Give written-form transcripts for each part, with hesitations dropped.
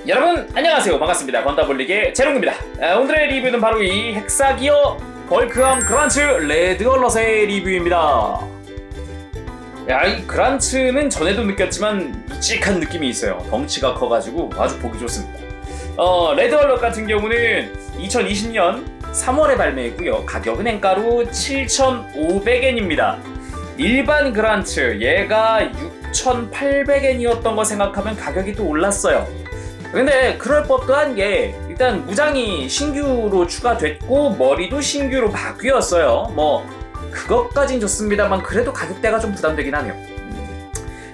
여러분 안녕하세요. 반갑습니다. 건다블릭의 제롱입니다. 오늘의 리뷰는 바로 이 헥사기어 벌크함 그란츠 레드 얼럿의 리뷰입니다. 이 그란츠는 전에도 느꼈지만 묵직한 느낌이 있어요. 덩치가 커가지고 아주 보기 좋습니다. 레드 얼럿 같은 경우는 2020년 3월에 발매했고요. 가격은 엔가로 7,500엔입니다. 일반 그란츠 얘가 6,800엔이었던 거 생각하면 가격이 또 올랐어요. 근데 그럴 법도 한 게 일단 무장이 신규로 추가됐고 머리도 신규로 바뀌었어요. 뭐 그것까진 좋습니다만 그래도 가격대가 좀 부담되긴 하네요.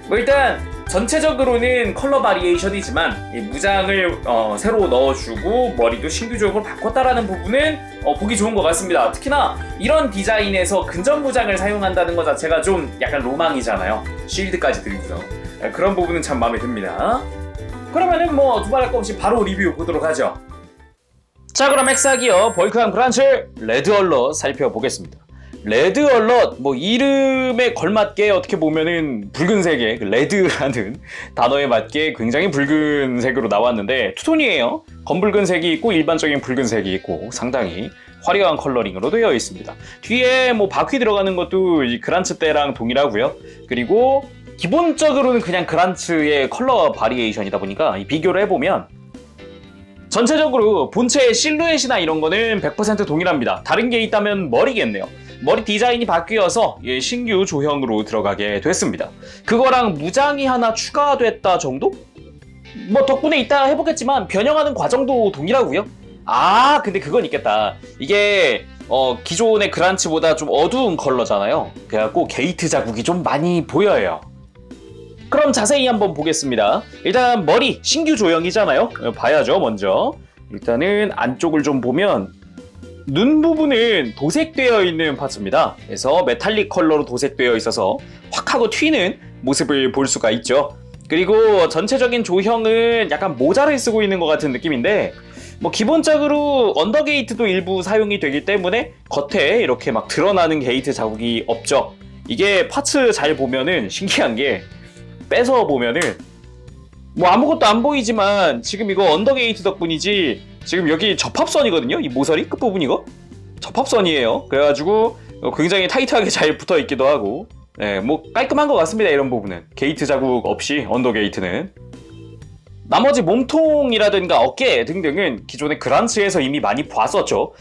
뭐 일단 전체적으로는 컬러 바리에이션이지만 이 무장을 새로 넣어주고 머리도 신규적으로 바꿨다라는 부분은 보기 좋은 것 같습니다. 특히나 이런 디자인에서 근접 무장을 사용한다는 것 자체가 좀 약간 로망이잖아요. 쉴드까지 들고서 그런 부분은 참 마음에 듭니다. 그러면은 뭐 두말할 거 없이 바로 리뷰 보도록 하죠. 자, 그럼 헥사기어 벌크함 그란츠 레드 얼럿 살펴보겠습니다. 레드 얼럿 뭐 이름에 걸맞게 어떻게 보면은 붉은색의 레드라는 단어에 맞게 굉장히 붉은색으로 나왔는데 투톤이에요. 검붉은색이 있고 일반적인 붉은색이 있고 상당히 화려한 컬러링으로 되어 있습니다. 뒤에 뭐 바퀴 들어가는 것도 이 그란츠 때랑 동일하고요. 그리고 기본적으로는 그냥 그란츠의 컬러 바리에이션이다 보니까 비교를 해보면 전체적으로 본체의 실루엣이나 이런 거는 100% 동일합니다. 다른 게 있다면 머리겠네요. 머리 디자인이 바뀌어서 신규 조형으로 들어가게 됐습니다. 그거랑 무장이 하나 추가됐다 정도? 뭐 덕분에 이따 해보겠지만 변형하는 과정도 동일하고요. 근데 그건 있겠다. 이게 기존의 그란츠보다 좀 어두운 컬러잖아요. 그래갖고 게이트 자국이 좀 많이 보여요. 그럼 자세히 한번 보겠습니다. 일단 머리 신규 조형이잖아요. 봐야죠. 먼저 일단은 안쪽을 좀 보면 눈 부분은 도색되어 있는 파츠입니다. 그래서 메탈릭 컬러로 도색되어 있어서 확 하고 튀는 모습을 볼 수가 있죠. 그리고 전체적인 조형은 약간 모자를 쓰고 있는 것 같은 느낌인데 뭐 기본적으로 언더게이트도 일부 사용이 되기 때문에 겉에 이렇게 막 드러나는 게이트 자국이 없죠. 이게 파츠 잘 보면은 신기한 게 빼서 보면은 뭐 아무것도 안 보이지만 지금 이거 언더게이트 덕분이지 지금 여기 접합선이거든요. 이 모서리 끝부분 이거 접합선이에요. 그래가지고 굉장히 타이트하게 잘 붙어 있기도 하고 뭐 깔끔한 것 같습니다. 이런 부분은 게이트 자국 없이 언더게이트는 나머지 몸통이라든가 어깨 등등은 기존의 그란츠에서 이미 많이 봤었죠.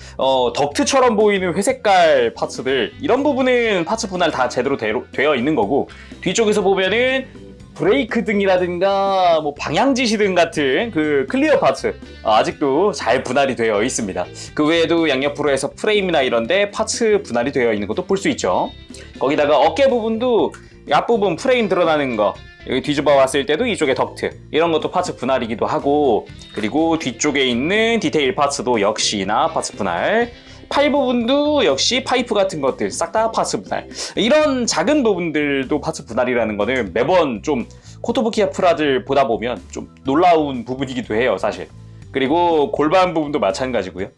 덕트처럼 보이는 회색깔 파츠들 이런 부분은 파츠 분할 다 제대로 되어 있는 거고 뒤쪽에서 보면은 브레이크 등이라든가 뭐 방향지시 등 같은 그 클리어 파츠 아직도 잘 분할이 되어 있습니다. 그 외에도 양옆으로 해서 프레임이나 이런데 파츠 분할이 되어 있는 것도 볼 수 있죠. 거기다가 어깨 부분도 앞부분 프레임 드러나는 거 여기 뒤집어 왔을 때도 이쪽에 덕트 이런 것도 파츠 분할이기도 하고 그리고 뒤쪽에 있는 디테일 파츠도 역시나 파츠 분할 팔 부분도 역시 파이프 같은 것들 싹 다 파츠 분할 이런 작은 부분들도 파츠 분할이라는 거는 매번 좀 코토부키야 프라들 보다 보면 좀 놀라운 부분이기도 해요 사실. 그리고 골반 부분도 마찬가지고요.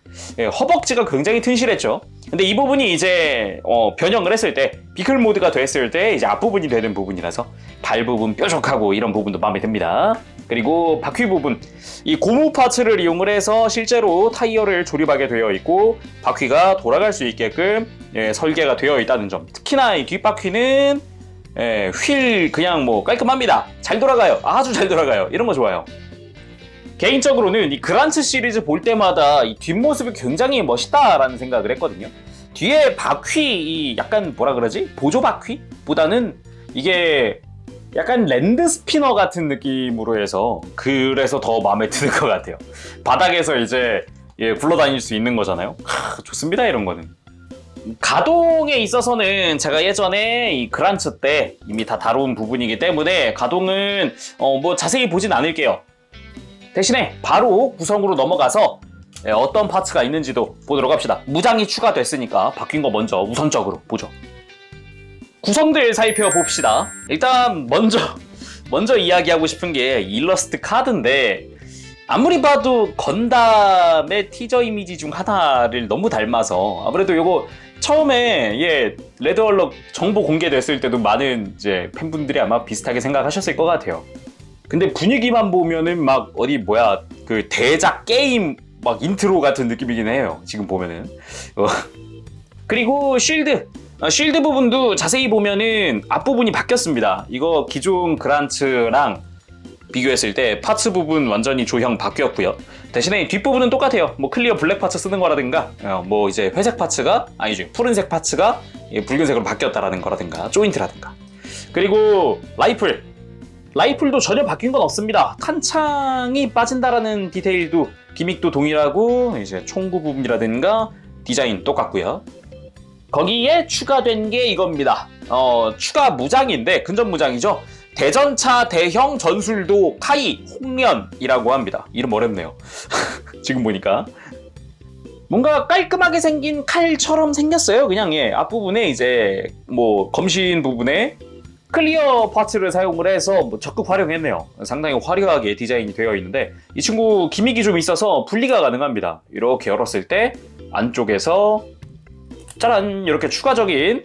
허벅지가 굉장히 튼실했죠. 근데 이 부분이 이제 변형을 했을 때 비클 모드가 됐을 때 이제 앞부분이 되는 부분이라서 발 부분 뾰족하고 이런 부분도 마음에 듭니다. 그리고 바퀴 부분 이 고무 파츠를 이용을 해서 실제로 타이어를 조립하게 되어 있고 바퀴가 돌아갈 수 있게끔 설계가 되어 있다는 점. 특히나 이 뒷바퀴는 휠 그냥 뭐 깔끔합니다. 잘 돌아가요. 아주 잘 돌아가요. 이런 거 좋아요. 개인적으로는 이 그란츠 시리즈 볼 때마다 이 뒷모습이 굉장히 멋있다라는 생각을 했거든요. 뒤에 바퀴 약간 뭐라 그러지? 보조 바퀴보다는 이게 약간 랜드 스피너 같은 느낌으로 해서 그래서 더 마음에 드는 것 같아요. 바닥에서 이제 굴러다닐 수 있는 거잖아요. 좋습니다 이런 거는. 가동에 있어서는 제가 예전에 이 그란츠 때 이미 다 다룬 부분이기 때문에 가동은 뭐 자세히 보진 않을게요. 대신에 바로 구성으로 넘어가서 어떤 파츠가 있는지도 보도록 합시다. 무장이 추가됐으니까 바뀐 거 먼저 우선적으로 보죠. 구성들 살펴봅시다. 일단 먼저 이야기하고 싶은 게 일러스트 카드인데 아무리 봐도 건담의 티저 이미지 중 하나를 너무 닮아서 아무래도 이거 처음에 레드 얼럿 정보 공개됐을 때도 많은 이제 팬분들이 아마 비슷하게 생각하셨을 것 같아요. 근데 분위기만 보면은 막 어디 뭐야 그 대작 게임 막 인트로 같은 느낌이긴 해요. 지금 보면은. 그리고 쉴드 부분도 자세히 보면은 앞부분이 바뀌었습니다. 이거 기존 그란츠랑 비교했을 때 파츠 부분 완전히 조형 바뀌었고요. 대신에 뒷부분은 똑같아요. 뭐 클리어 블랙 파츠 쓰는 거라든가 뭐 이제 회색 파츠가 아니죠. 푸른색 파츠가 붉은색으로 바뀌었다라는 거라든가 조인트라든가. 그리고 라이플도 전혀 바뀐 건 없습니다. 탄창이 빠진다라는 디테일도 기믹도 동일하고 이제 총구 부분이라든가 디자인 똑같고요. 거기에 추가된 게 이겁니다. 추가 무장인데 근접 무장이죠. 대전차 대형 전술도 카이 홍련이라고 합니다. 이름 어렵네요. 지금 보니까 뭔가 깔끔하게 생긴 칼처럼 생겼어요. 그냥 앞부분에 이제 뭐 검신 부분에 클리어 파츠를 사용을 해서 뭐 적극 활용했네요. 상당히 화려하게 디자인이 되어 있는데 이 친구 기믹이 좀 있어서 분리가 가능합니다. 이렇게 열었을 때 안쪽에서 짜란 이렇게 추가적인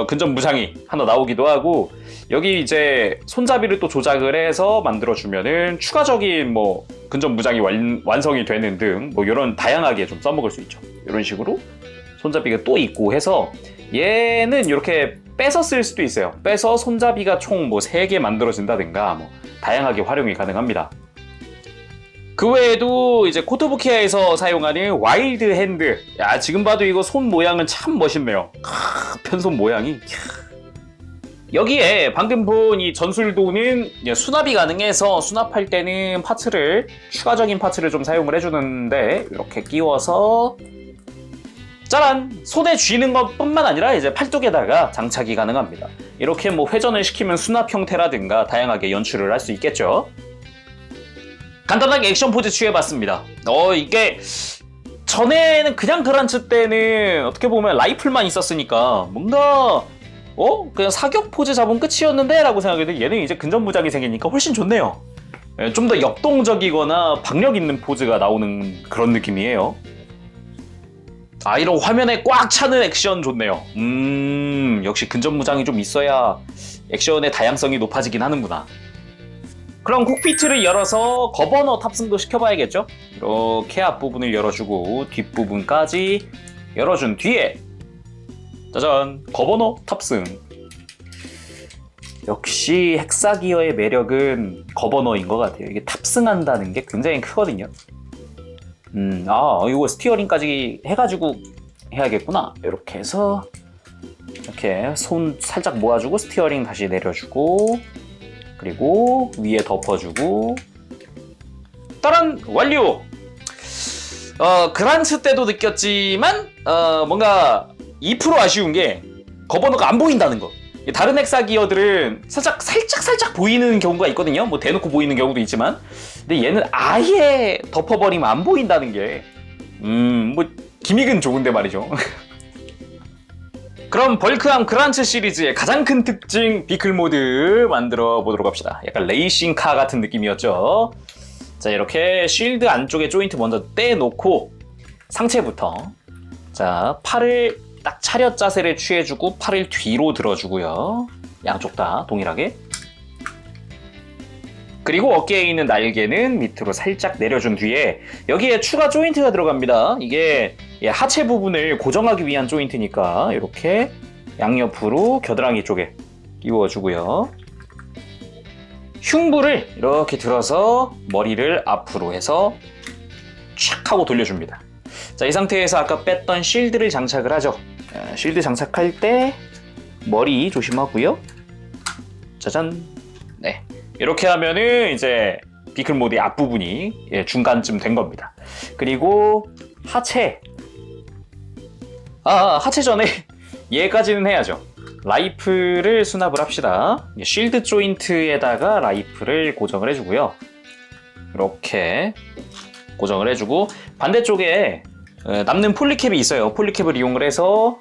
근접 무장이 하나 나오기도 하고 여기 이제 손잡이를 또 조작을 해서 만들어주면은 추가적인 뭐 근접 무장이 완성이 되는 등 뭐 이런 다양하게 좀 써먹을 수 있죠. 이런 식으로 손잡이가 또 있고 해서 얘는 이렇게 빼서 쓸 수도 있어요. 빼서 손잡이가 총 뭐 3개 만들어진다든가 뭐 다양하게 활용이 가능합니다. 그 외에도 이제 코토부키아에서 사용하는 와일드 핸드. 야, 지금 봐도 이거 손 모양은 참 멋있네요. 편손 모양이. 여기에 방금 본 이 전술도는 수납이 가능해서 수납할 때는 추가적인 파츠를 좀 사용을 해주는데 이렇게 끼워서 짜란! 손에 쥐는 것 뿐만 아니라 이제 팔뚝에다가 장착이 가능합니다. 이렇게 뭐 회전을 시키면 수납 형태라든가 다양하게 연출을 할 수 있겠죠. 간단하게 액션 포즈 취해봤습니다. 이게 전에는 그냥 그란츠 때는 어떻게 보면 라이플만 있었으니까 뭔가 그냥 사격 포즈 잡으면 끝이었는데 라고 생각했는데 얘는 이제 근접 무장이 생기니까 훨씬 좋네요. 좀 더 역동적이거나 박력 있는 포즈가 나오는 그런 느낌이에요. 이런 화면에 꽉 차는 액션 좋네요. 역시 근접 무장이 좀 있어야 액션의 다양성이 높아지긴 하는구나. 그럼 콕피트를 열어서 거버너 탑승도 시켜봐야겠죠? 이렇게 앞부분을 열어주고 뒷부분까지 열어준 뒤에 짜잔! 거버너 탑승. 역시 헥사기어의 매력은 거버너인 것 같아요. 이게 탑승한다는 게 굉장히 크거든요. 이거 스티어링까지 해가지고 해야겠구나. 이렇게 해서 이렇게 손 살짝 모아주고 스티어링 다시 내려주고 그리고 위에 덮어주고 따란! 완료! 그란츠 때도 느꼈지만 뭔가 2% 아쉬운 게 거버너가 안 보인다는 거. 다른 헥사기어들은 살짝 보이는 경우가 있거든요. 뭐 대놓고 보이는 경우도 있지만 근데 얘는 아예 덮어버리면 안 보인다는 게 뭐 기믹은 좋은데 말이죠. 그럼 벌크함 그란츠 시리즈의 가장 큰 특징 비클 모드 만들어 보도록 합시다. 약간 레이싱카 같은 느낌이었죠. 자, 이렇게 쉴드 안쪽에 조인트 먼저 떼놓고 상체부터 자, 팔을 딱 차렷 자세를 취해주고 팔을 뒤로 들어주고요. 양쪽 다 동일하게. 그리고 어깨에 있는 날개는 밑으로 살짝 내려준 뒤에 여기에 추가 조인트가 들어갑니다. 이게 하체 부분을 고정하기 위한 조인트니까 이렇게 양옆으로 겨드랑이 쪽에 끼워주고요. 흉부를 이렇게 들어서 머리를 앞으로 해서 촥 하고 돌려줍니다. 자, 이 상태에서 아까 뺐던 실드를 장착을 하죠. 실드 장착할 때 머리 조심하고요. 짜잔. 네. 이렇게 하면은 이제 비클 모드의 앞부분이 중간쯤 된 겁니다. 그리고 하체. 하체 전에 얘까지는 해야죠. 라이플을 수납을 합시다. 쉴드 조인트에다가 라이플을 고정을 해주고요. 이렇게 고정을 해주고 반대쪽에 남는 폴리캡이 있어요. 폴리캡을 이용을 해서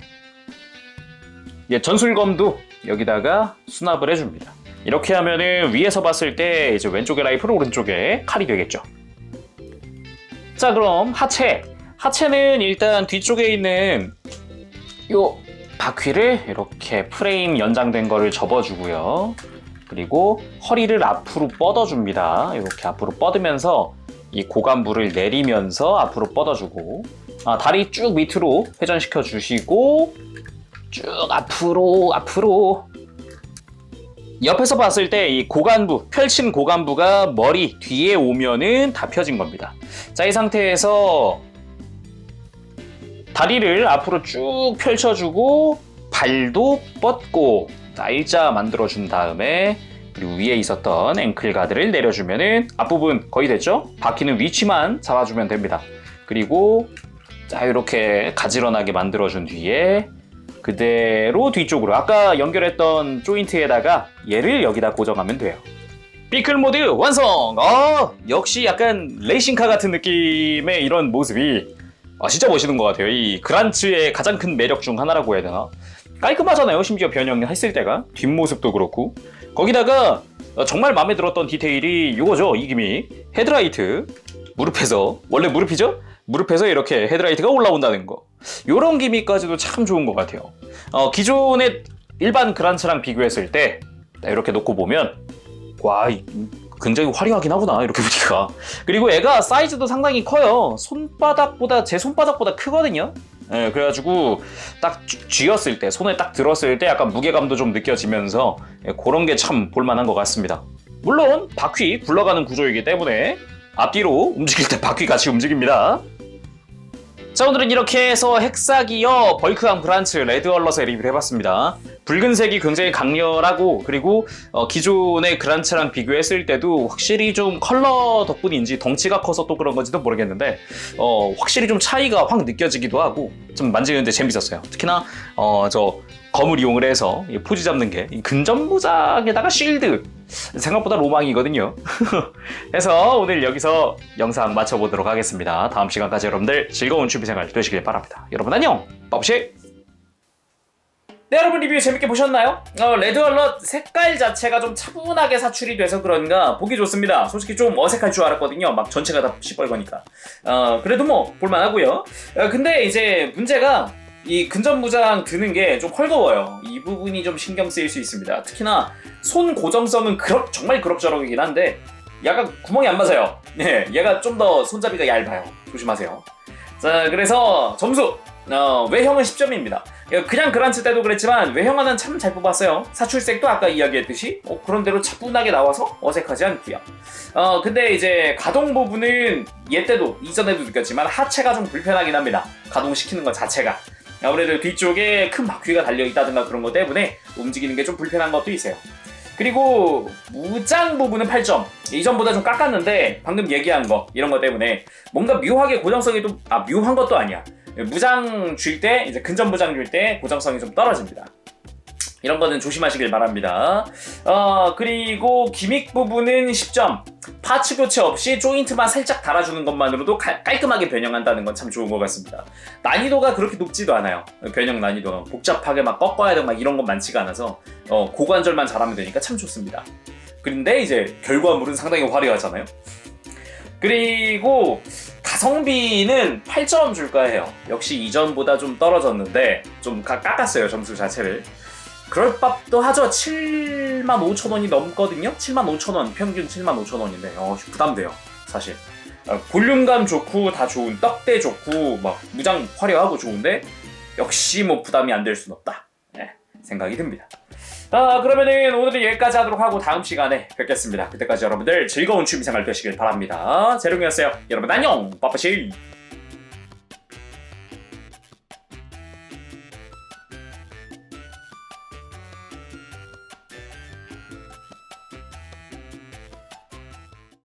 전술검도 여기다가 수납을 해줍니다. 이렇게 하면은 위에서 봤을 때 이제 왼쪽에 라이플, 오른쪽에 칼이 되겠죠. 자, 그럼 하체는 일단 뒤쪽에 있는 요 바퀴를 이렇게 프레임 연장된 거를 접어주고요. 그리고 허리를 앞으로 뻗어줍니다. 이렇게 앞으로 뻗으면서 이 고관부를 내리면서 앞으로 뻗어주고, 다리 쭉 밑으로 회전시켜 주시고 쭉 앞으로. 옆에서 봤을 때 이 고관부, 펼친 고관부가 머리 뒤에 오면은 다 펴진 겁니다. 자, 이 상태에서 다리를 앞으로 쭉 펼쳐주고 발도 뻗고, 자, 일자 만들어준 다음에 그리고 위에 있었던 앵클 가드를 내려주면은 앞부분 거의 됐죠? 바퀴는 위치만 잡아주면 됩니다. 그리고 자, 이렇게 가지런하게 만들어준 뒤에 그대로 뒤쪽으로 아까 연결했던 조인트에다가 얘를 여기다 고정하면 돼요. 피클 모드 완성! 역시 약간 레이싱카 같은 느낌의 이런 모습이 진짜 멋있는 것 같아요. 이 그란츠의 가장 큰 매력 중 하나라고 해야 되나? 깔끔하잖아요. 심지어 변형했을 때가 뒷모습도 그렇고, 거기다가 정말 마음에 들었던 디테일이 이거죠. 이 기믹 헤드라이트, 무릎에서, 원래 무릎이죠? 무릎에서 이렇게 헤드라이트가 올라온다는 거, 요런 기믹까지도 참 좋은 것 같아요. 기존의 일반 그란츠랑 비교했을 때 이렇게 놓고 보면 와, 굉장히 화려하긴 하구나, 이렇게 보니까. 그리고 애가 사이즈도 상당히 커요. 제 손바닥보다 크거든요. 예, 그래가지고 딱 쥐었을 때, 손에 딱 들었을 때 약간 무게감도 좀 느껴지면서 그런 게 참 볼만한 것 같습니다. 물론 바퀴 굴러가는 구조이기 때문에 앞뒤로 움직일 때 바퀴 같이 움직입니다. 자, 오늘은 이렇게 해서 헥사기어 벌크암 그란츠 레드 얼럿에 리뷰를 해봤습니다. 붉은색이 굉장히 강렬하고, 그리고 기존의 그란츠랑 비교했을 때도 확실히 좀 컬러 덕분인지 덩치가 커서 또 그런 건지도 모르겠는데 확실히 좀 차이가 확 느껴지기도 하고 좀 만지는데 재밌었어요. 특히나 저 검을 이용을 해서 포지 잡는 게 근접무장에다가 쉴드, 생각보다 로망이거든요. 그래서 오늘 여기서 영상 마쳐보도록 하겠습니다. 다음 시간까지 여러분들 즐거운 취미생활 되시길 바랍니다. 여러분 안녕! 빠부시! 네, 여러분 리뷰 재밌게 보셨나요? 레드 얼럿 색깔 자체가 좀 차분하게 사출이 돼서 그런가 보기 좋습니다. 솔직히 좀 어색할 줄 알았거든요. 막 전체가 다 시뻘거니까. 그래도 뭐 볼만하고요. 근데 이제 문제가 이 근접무장 드는 게 좀 헐거워요. 이 부분이 좀 신경 쓰일 수 있습니다. 특히나 손 고정성은 정말 그럭저럭이긴 한데 약간 구멍이 안 맞아요. 네, 얘가 좀 더 손잡이가 얇아요. 조심하세요. 자, 그래서 점수 외형은 10점입니다. 그냥 그란츠 때도 그랬지만 외형 하나는 참 잘 뽑았어요. 사출색도 아까 이야기했듯이 그런 대로 차분하게 나와서 어색하지 않고요. 근데 이제 가동 부분은 얘 때도 이전에도 느꼈지만 하체가 좀 불편하긴 합니다. 가동시키는 것 자체가. 아무래도 뒤쪽에 큰 바퀴가 달려있다든가 그런 것 때문에 움직이는 게 좀 불편한 것도 있어요. 그리고 무장 부분은 8점. 이전보다 좀 깎았는데 방금 얘기한 거 이런 것 때문에 뭔가 묘하게 고정성이 좀 묘한 것도 아니야. 무장 줄 때, 이제 근접 무장 줄 때 고정성이 좀 떨어집니다. 이런 거는 조심하시길 바랍니다. 그리고 기믹 부분은 10점. 파츠 교체 없이 조인트만 살짝 달아주는 것만으로도 깔끔하게 변형한다는 건 참 좋은 것 같습니다. 난이도가 그렇게 높지도 않아요. 변형 난이도가 복잡하게 막 꺾어야 되고 막 이런 건 많지가 않아서 고관절만 잘하면 되니까 참 좋습니다. 그런데 이제 결과물은 상당히 화려하잖아요. 그리고 가성비는 8점 줄까 해요. 역시 이전보다 좀 떨어졌는데 좀 깎았어요, 점수 자체를. 그럴 법도 하죠. 75,000원이 넘거든요. 75,000원, 평균 75,000원인데 부담돼요, 사실. 볼륨감 좋고 다 좋은, 떡대 좋고 막 무장 화려하고 좋은데 역시 뭐 부담이 안 될 순 없다, 생각이 듭니다. 그러면은 오늘은 여기까지 하도록 하고 다음 시간에 뵙겠습니다. 그때까지 여러분들 즐거운 취미생활 되시길 바랍니다. 재룡이었어요. 여러분 안녕! 빠빠시!